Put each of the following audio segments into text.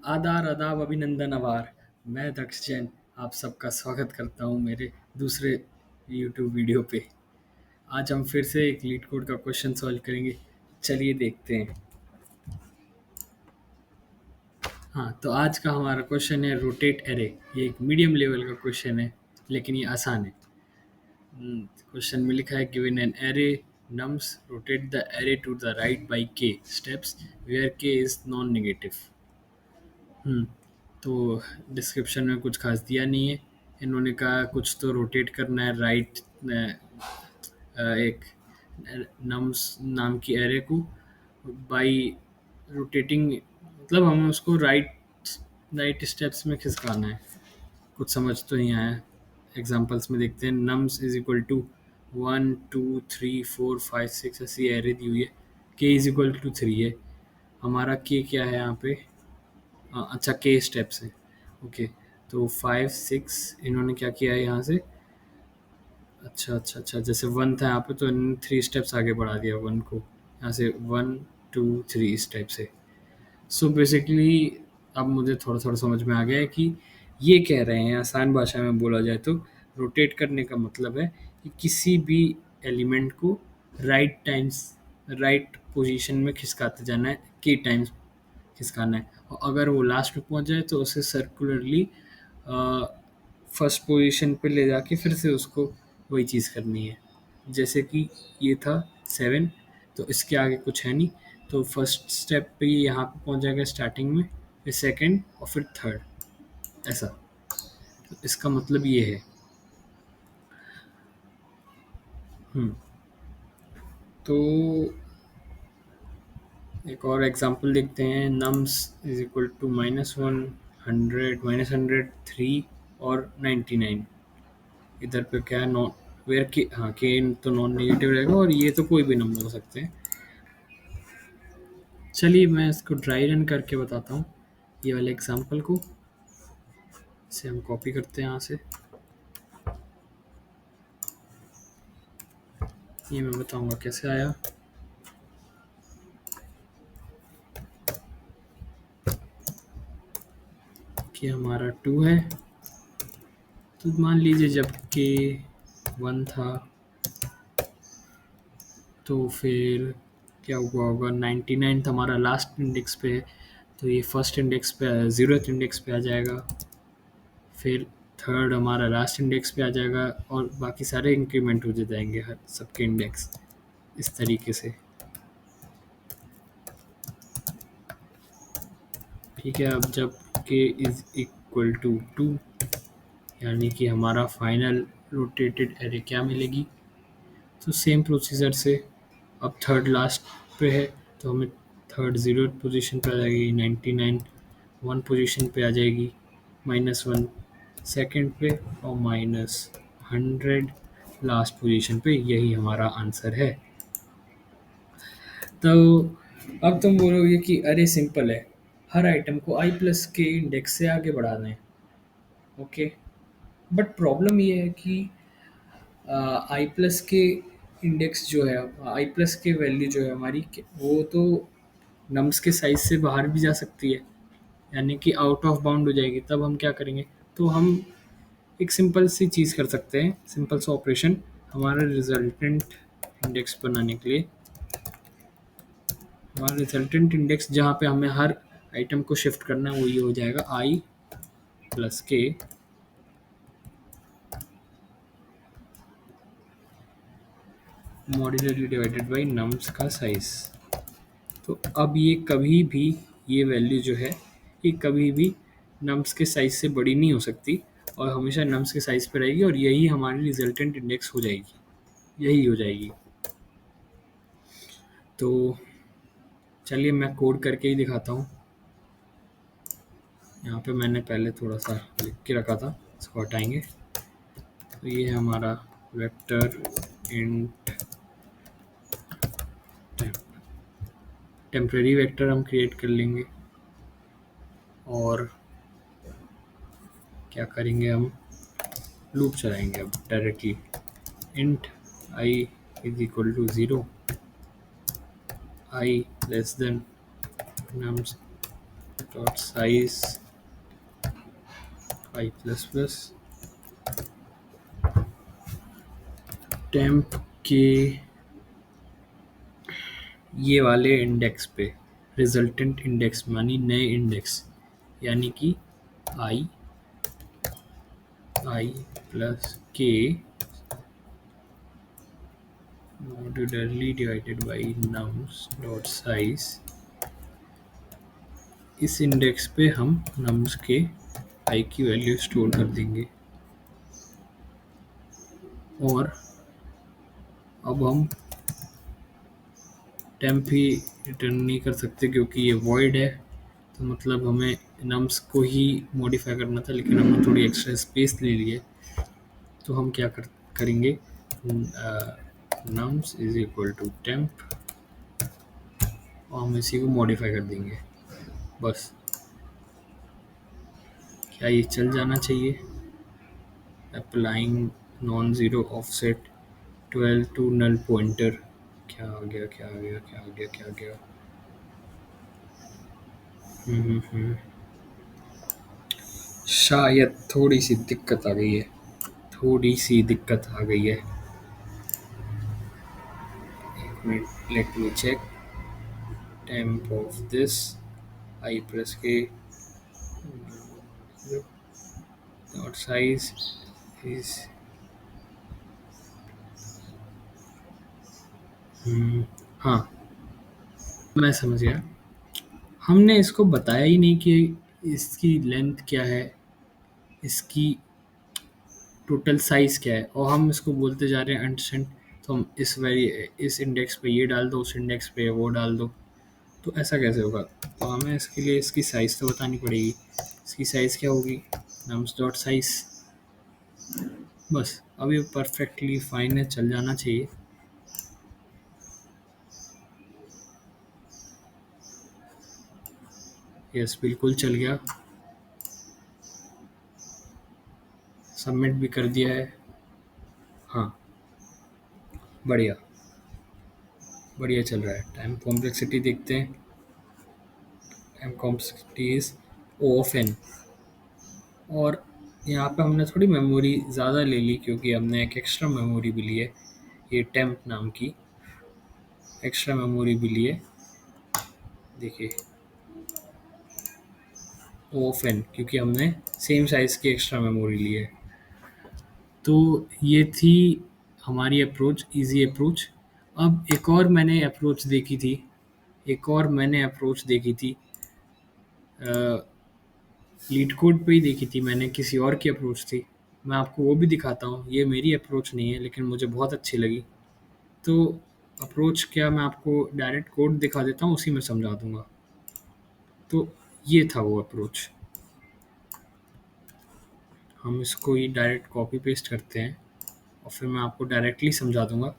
आदार आदाब अभिनंदन आभार। मैं दक्ष जैन आप सबका स्वागत करता हूँ मेरे दूसरे यूट्यूब वीडियो पे। आज हम फिर से एक लीड कोड का क्वेश्चन सॉल्व करेंगे। चलिए देखते हैं। हाँ, तो आज का हमारा क्वेश्चन है रोटेट एरे। ये एक मीडियम लेवल का क्वेश्चन है, लेकिन ये आसान है। क्वेश्चन में लिखा है given an array nums rotate the array to the right by k steps where k is non negative। हम्म तो डिस्क्रिप्शन में कुछ खास दिया नहीं है। इन्होंने कहा कुछ तो रोटेट करना है राइट एक नम्स नाम की एरे को बाई रोटेटिंग, मतलब हमें उसको राइट राइट स्टेप्स में खिसकाना है। कुछ समझ तो नहीं आया। एग्जांपल्स में देखते हैं। नम्स इज इक्वल टू 1 2 3 4 5 6 ऐसी एरे दी हुई है। के इज इक्वल टू 3 है। हमारा के क्या है यहाँ पे? अच्छा, के स्टेप्स है। ओके, तो 5 6 इन्होंने क्या किया है यहाँ से? अच्छा, जैसे 1 था यहाँ पे, तो इन्होंने 3 स्टेप्स आगे बढ़ा दिया 1 को। यहाँ से 1 2 3 इस टाइप से। सो बेसिकली अब मुझे थोड़ा थोड़ा समझ में आ गया है कि ये कह रहे हैं, आसान भाषा में बोला जाए तो रोटेट करने का मतलब है कि किसी भी एलिमेंट को राइट पोजीशन में खिसकाते जाना है, की टाइम्स खिसकाना है। और अगर वो लास्ट में पहुंच जाए तो उसे सर्कुलरली फर्स्ट पोजीशन पे ले जाके फिर से उसको वही चीज़ करनी है। जैसे कि ये था 7, तो इसके आगे कुछ है नहीं, तो फर्स्ट स्टेप पे ये यहाँ पे पहुँच जाएगा स्टार्टिंग में, फिर सेकंड और फिर थर्ड, ऐसा। तो इसका मतलब ये है। तो एक और एग्जांपल देखते हैं। नम्स इज इक्वल टू -100 -103 और 99। इधर पे क्या है? नॉन वेयर के, हाँ के तो नॉन नेगेटिव रहेगा और ये तो कोई भी नंबर हो सकते हैं। चलिए मैं इसको ड्राई रन करके बताता हूँ ये वाले एग्जांपल को। इसे हम कॉपी करते हैं यहाँ से। ये मैं बताऊँगा कैसे आया। कि हमारा 2 है, तो मान लीजिए जब के 1 था तो फिर क्या हुआ होगा? 99 था हमारा लास्ट इंडेक्स पे है, तो ये फर्स्ट इंडेक्स पे 0th इंडेक्स पे आ जाएगा। फिर थर्ड हमारा लास्ट इंडेक्स पे आ जाएगा और बाकी सारे इंक्रीमेंट हो जाएंगे हर सबके इंडेक्स, इस तरीके से। ठीक है, अब जब k इज इक्वल टू 2, यानी कि हमारा फाइनल रोटेटेड एरे क्या मिलेगी? तो सेम प्रोसीजर से अब थर्ड लास्ट पे है, तो हमें थर्ड 0 पोजीशन पे आ जाएगी, 99 1 पोजीशन पे आ जाएगी, -1 सेकंड पे और -100 लास्ट पोजीशन पे। यही हमारा आंसर है। तो अब तुम बोलोगे कि अरे सिंपल है, हर आइटम को i प्लस के इंडेक्स से आगे बढ़ाना है। ओके, बट प्रॉब्लम ये है कि आई प्लस के इंडेक्स जो है, आई प्लस के वैल्यू जो है हमारी, वो तो नम्स के साइज से बाहर भी जा सकती है, यानी कि आउट ऑफ बाउंड हो जाएगी। तब हम क्या करेंगे? तो हम एक सिंपल सी चीज़ कर सकते हैं, सिंपल सा ऑपरेशन। हमारा रिजल्टेंट इंडेक्स बनाने के लिए, हमारा रिजल्टेंट इंडेक्स जहाँ पे हमें हर आइटम को शिफ्ट करना है, वो ये हो जाएगा आई प्लस के मॉड्यूलरली डिवाइडेड बाई नम्स का साइज। तो अब ये कभी भी, ये वैल्यू जो है, ये कभी भी नम्स के साइज से बड़ी नहीं हो सकती और हमेशा नम्स के साइज पे रहेगी, और यही हमारी रिजल्टेंट इंडेक्स हो जाएगी, यही हो जाएगी। तो चलिए मैं कोड करके ही दिखाता हूँ। यहाँ पे मैंने पहले थोड़ा सा लिख के रखा था, इसको हटाएंगे। तो ये है हमारा वेक्टर इंट टेम्परेरी वेक्टर हम क्रिएट कर लेंगे, और क्या करेंगे? हम लूप चलाएंगे अब directly. Int I is equal to 0, I less than nums dot size I plus plus temp के ये वाले इंडेक्स पे, रिजल्टेंट इंडेक्स मानी नए इंडेक्स, यानी कि आई आई प्लस के modularly divided by nums dot size, इस इंडेक्स पे हम नम्स के आई की वैल्यू स्टोर कर देंगे। और अब हम टेम्प ही रिटर्न नहीं कर सकते क्योंकि ये वॉइड है, तो मतलब हमें नम्स को ही मॉडिफाई करना था, लेकिन हमने थोड़ी एक्स्ट्रा स्पेस ले ली है, तो हम क्या करेंगे, nums is equal to temp और हम इसी को मॉडिफाई कर देंगे बस। क्या ये चल जाना चाहिए? Applying non zero offset 12 to null pointer. क्या आ गया, क्या आ गया, क्या आ गया, क्या आ गया? शायद थोड़ी सी दिक्कत आ गई है, थोड़ी सी दिक्कत आ गई है। एक minute, let me check temp of this I plus K dot size is हाँ, मैं समझ गया। हमने इसको बताया ही नहीं कि इसकी लेंथ क्या है, इसकी टोटल साइज़ क्या है, और हम इसको बोलते जा रहे हैं अंडरस्टैंड। तो हम इस इंडेक्स पे ये डाल दो, उस इंडेक्स पे वो डाल दो, तो ऐसा कैसे होगा? तो हमें इसके लिए इसकी साइज़ तो बतानी पड़ेगी। इसकी साइज़ क्या होगी? Nums dot size. बस, अब ये परफेक्टली फाइन है, चल जाना चाहिए। यस, बिल्कुल चल गया, सबमिट भी कर दिया है। हाँ, बढ़िया बढ़िया चल रहा है। टाइम कॉम्प्लेक्सिटी देखते हैं। Time complexity is O of N, और यहाँ पे हमने थोड़ी मेमोरी ज़्यादा ले ली क्योंकि हमने एक एक्स्ट्रा मेमोरी भी ली है, ये टेम्प नाम की एक्स्ट्रा मेमोरी भी ली है। देखिए ओ ऑफ एन, क्योंकि हमने सेम साइज़ की एक्स्ट्रा मेमोरी ली है। तो ये थी हमारी अप्रोच, इजी अप्रोच। अब एक और मैंने अप्रोच देखी थी, एक और मैंने अप्रोच देखी थी, लीड कोड पे ही देखी थी मैंने, किसी और की अप्रोच थी। मैं आपको वो भी दिखाता हूँ, ये मेरी अप्रोच नहीं है लेकिन मुझे बहुत अच्छी लगी। तो अप्रोच क्या, मैं आपको डायरेक्ट कोड दिखा देता हूँ, उसी में समझा दूंगा। तो ये था वो अप्रोच। हम इसको ही डायरेक्ट कॉपी पेस्ट करते हैं और फिर मैं आपको डायरेक्टली समझा दूंगा।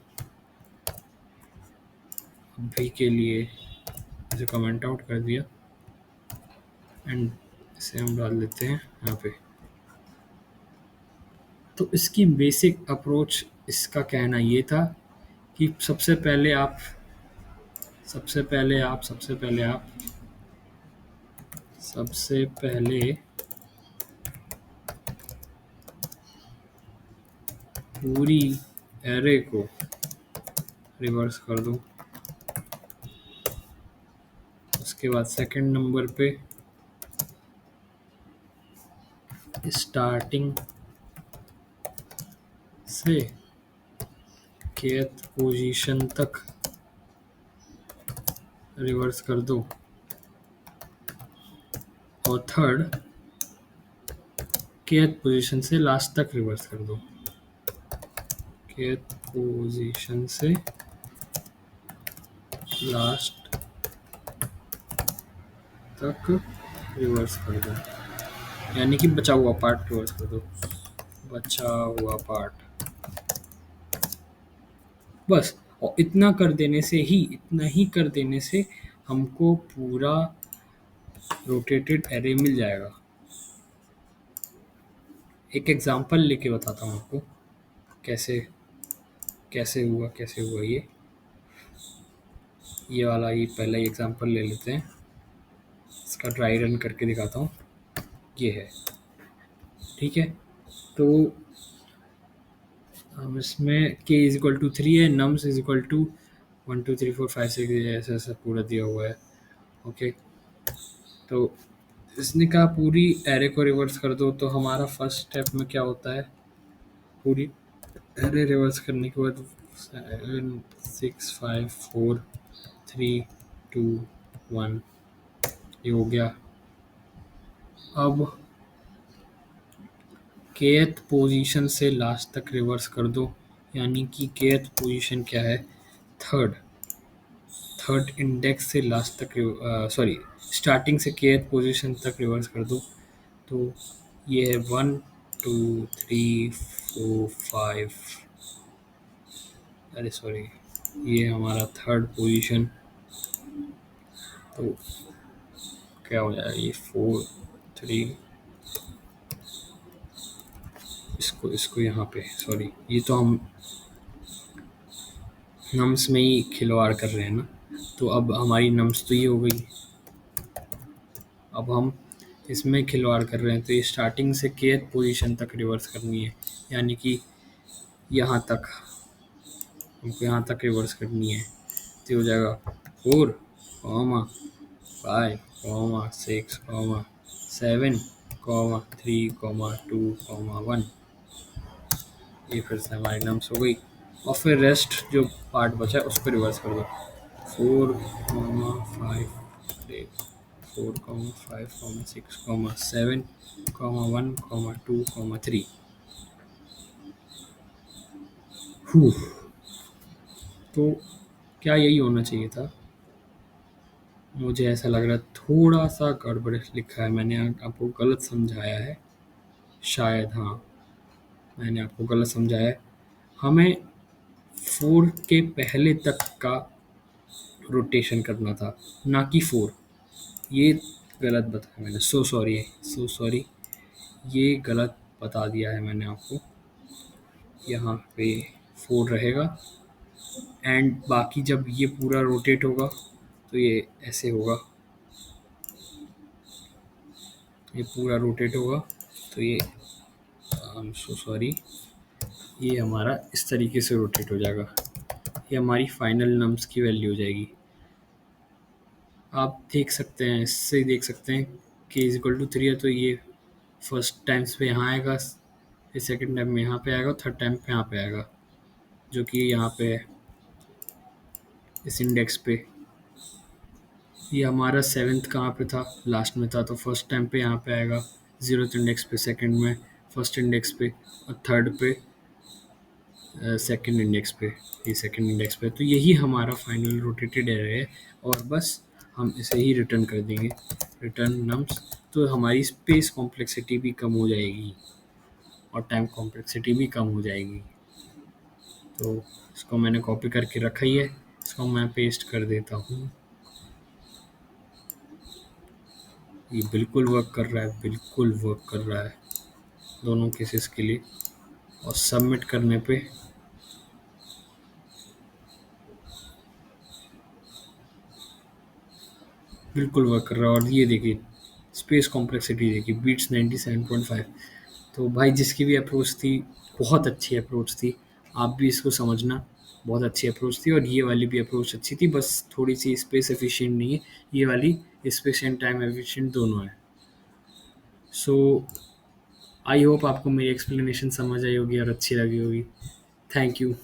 अभी के लिए इसे कमेंट आउट कर दिया एंड इसे हम डाल देते हैं यहाँ पे। तो इसकी बेसिक अप्रोच, इसका कहना ये था कि सबसे पहले पूरी एरे को रिवर्स कर दो। उसके बाद सेकंड नंबर पे स्टार्टिंग से kth पोजीशन तक रिवर्स कर दो, और थर्ड kth पोजीशन से लास्ट तक रिवर्स कर दो। kth पोजीशन से लास्ट तक रिवर्स कर दो, यानी कि बचा हुआ पार्ट रिवर्स कर दो, बचा हुआ पार्ट। बस, और इतना ही कर देने से हमको पूरा रोटेटेड एरे मिल जाएगा। एक एग्जांपल लेके बताता हूँ आपको कैसे कैसे हुआ ये वाला, ये पहला एग्जांपल ले लेते हैं। इसका ड्राई रन करके दिखाता हूँ। ये है, ठीक है। तो हम इसमें k इज इक्वल टू 3 है, नम्स इज इक्वल टू 1 2 3 4 5 6 ऐसा ऐसा पूरा दिया हुआ है। ओके, तो इसने कहा पूरी एरे को रिवर्स कर दो, तो हमारा फर्स्ट स्टेप में क्या होता है, पूरी एरे रिवर्स करने के बाद 7 6 5 4 3 2 1 ये हो गया। अब kth पोजीशन से लास्ट तक रिवर्स कर दो, यानी कि kth पोजीशन क्या है, थर्ड थर्ड इंडेक्स से लास्ट तक, सॉरी स्टार्टिंग से kth पोजीशन तक रिवर्स कर दो। तो ये है 1 2 3 4 5, अरे सॉरी, ये हमारा थर्ड पोजीशन। तो क्या हो जाएगा, ये 4 3, इसको इसको यहाँ पे, सॉरी ये तो हम नम्स में ही खिलवाड़ कर रहे हैं ना। तो अब हमारी नम्स तो ये हो गई, अब हम इसमें खिलवाड़ कर रहे हैं, तो ये स्टार्टिंग से kth पोजीशन तक रिवर्स करनी है, यानी कि यहाँ तक, हमको यहाँ तक रिवर्स करनी है। तो ये हो जाएगा 4 5 6 7 3 2 1, ये फिर से हमारी नम्स हो गई। और फिर रेस्ट जो पार्ट बचा है उसको रिवर्स कर दो, 4 5 6 7 1 2 3। तो क्या यही होना चाहिए था, मुझे ऐसा लग रहा है थोड़ा सा गड़बड़ लिखा है, मैंने आपको गलत समझाया है शायद, हाँ मैंने आपको गलत समझाया है। हमें 4 के पहले तक का रोटेशन करना था, ना कि 4, ये गलत बताया मैंने, सो सॉरी, ये गलत बता दिया है मैंने आपको। यहाँ पे 4 रहेगा, एंड बाकी जब ये पूरा रोटेट होगा तो ये ऐसे होगा, ये पूरा रोटेट होगा, तो ये सो सॉरी, ये हमारा इस तरीके से रोटेट हो जाएगा। ये हमारी फाइनल नम्स की वैल्यू हो जाएगी। आप देख सकते हैं, इससे देख सकते हैं कि इज इक्वल टू 3 है, तो ये फर्स्ट टाइम्स पे यहाँ आएगा, फिर सेकंड टाइम में यहाँ पे आएगा, थर्ड टाइम पे यहाँ पे आएगा, जो कि यहाँ पे है इस इंडेक्स पे। ये हमारा 7th कहाँ पे था, लास्ट में था, तो फर्स्ट टाइम पे यहाँ पे आएगा, 0th इंडेक्स पे, सेकंड में फर्स्ट इंडेक्स पे, और थर्ड पे सेकंड इंडेक्स पे, ये सेकंड इंडेक्स पे। तो यही हमारा फाइनल रोटेटेड एरे है, और बस हम इसे ही रिटर्न कर देंगे, रिटर्न नम्स। तो हमारी स्पेस कॉम्प्लेक्सिटी भी कम हो जाएगी और टाइम कॉम्प्लेक्सिटी भी कम हो जाएगी। तो इसको मैंने कॉपी करके रखा ही है, इसको मैं पेस्ट कर देता हूँ। ये बिल्कुल वर्क कर रहा है, बिल्कुल वर्क कर रहा है दोनों केसेस के लिए, और सबमिट करने पे बिल्कुल वर्क कर रहा है। और ये देखिए स्पेस कॉम्प्लेक्सिटी देखिए, बीट्स 97.5। तो भाई जिसकी भी अप्रोच थी, बहुत अच्छी अप्रोच थी, आप भी इसको समझना, बहुत अच्छी अप्रोच थी। और ये वाली भी अप्रोच अच्छी थी, बस थोड़ी सी स्पेस एफिशिएंट नहीं है, ये वाली स्पेस एंड टाइम एफिशिएंट दोनों है। सो आई होप आपको मेरी एक्सप्लेनेशन समझ आई होगी और अच्छी लगी होगी। Thank you.